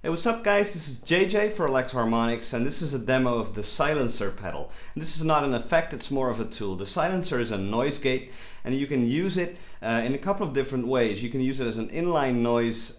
Hey, what's up guys, this is JJ for Electro-Harmonix, and this is a demo of the silencer pedal. And this is not an effect, it's more of a tool. The silencer is a noise gate, and you can use it in a couple of different ways. You can use it as an inline noise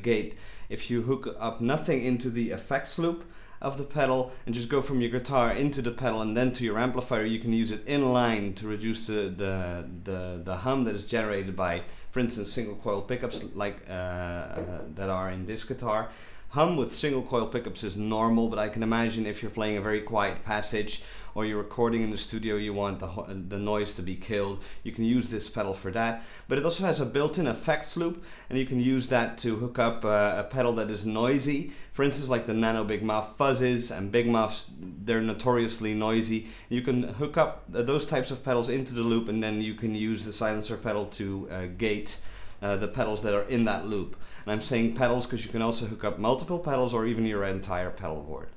gate if you hook up nothing into the effects loop of the pedal and just go from your guitar into the pedal and then to your amplifier. You can use it inline to reduce the hum that is generated by, for instance, single coil pickups like that are in this guitar. Hum with single coil pickups is normal, but I can imagine if you're playing a very quiet passage or you're recording in the studio, you want the noise to be killed. You can use this pedal for that, but it also has a built-in effects loop, and you can use that to hook up a pedal that is noisy. For instance, like the Nano Big Muff fuzzes and Big Muffs, they're notoriously noisy. You can hook up those types of pedals into the loop, and then you can use the silencer pedal to gate the pedals that are in that loop. And I'm saying pedals because you can also hook up multiple pedals or even your entire pedal board.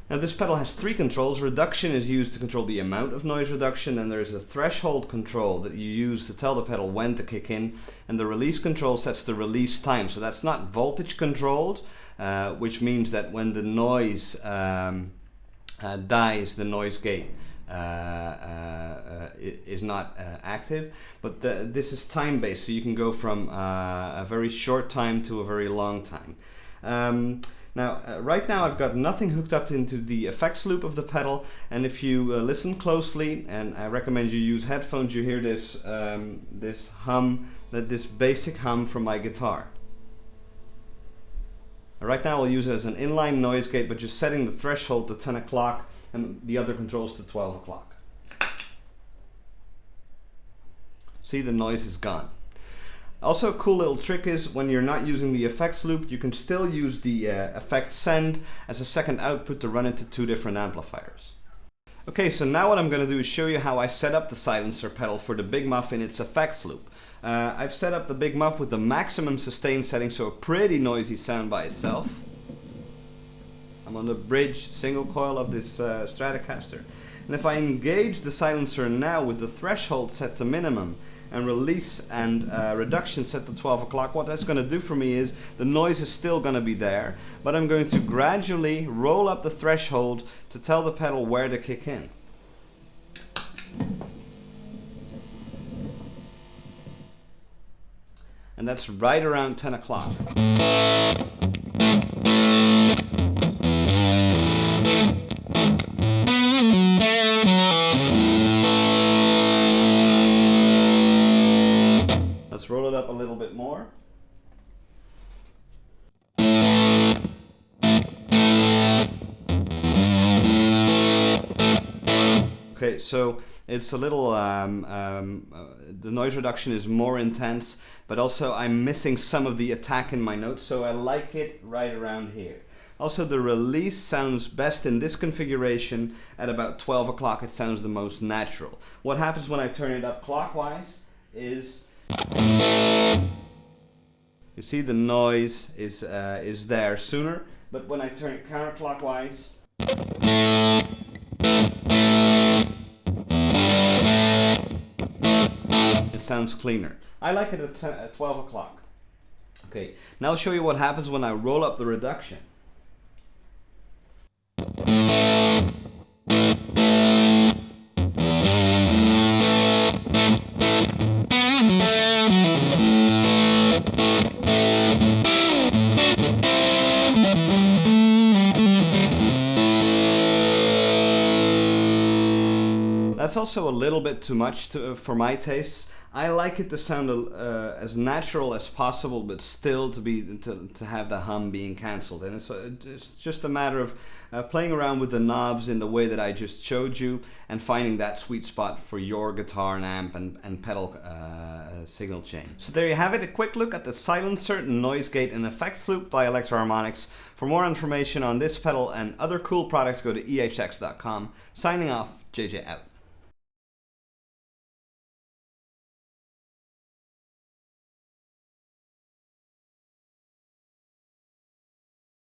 Now this pedal has three controls. Reduction is used to control the amount of noise reduction, and there's a threshold control that you use to tell the pedal when to kick in, and the release control sets the release time. So that's not voltage controlled, which means that when the noise dies, the noise gate is not active, but this is time based, so you can go from a very short time to a very long time. Right now I've got nothing hooked up into the effects loop of the pedal, and if you listen closely, and I recommend you use headphones, you hear this this basic hum from my guitar. Right now I'll use it as an inline noise gate, but just setting the threshold to 10 o'clock and the other controls to 12 o'clock. See, the noise is gone. Also, a cool little trick is when you're not using the effects loop, you can still use the effect send as a second output to run into two different amplifiers. Okay, so now what I'm going to do is show you how I set up the silencer pedal for the Big Muff in its effects loop. I've set up the Big Muff with the maximum sustain setting, so a pretty noisy sound by itself. I'm on the bridge single coil of this Stratocaster. And if I engage the silencer now with the threshold set to minimum and release and reduction set to 12 o'clock, what that's going to do for me is the noise is still going to be there, but I'm going to gradually roll up the threshold to tell the pedal where to kick in. And that's right around 10 o'clock. Let's roll it up a little bit more. Okay, so it's a little, the noise reduction is more intense, but also I'm missing some of the attack in my notes, so I like it right around here. Also, the release sounds best in this configuration at about 12 o'clock. It sounds the most natural. What happens when I turn it up clockwise is, you see the noise is there sooner, but when I turn it counterclockwise, it sounds cleaner. I like it at 12 o'clock. Okay, now I'll show you what happens when I roll up the reduction. That's also a little bit too much for my tastes. I like it to sound as natural as possible, but still to have the hum being cancelled. And it's just a matter of playing around with the knobs in the way that I just showed you and finding that sweet spot for your guitar and amp and pedal signal chain. So there you have it, a quick look at the silencer, noise gate and effects loop by Electro-Harmonix. For more information on this pedal and other cool products, go to ehx.com. Signing off, JJ out.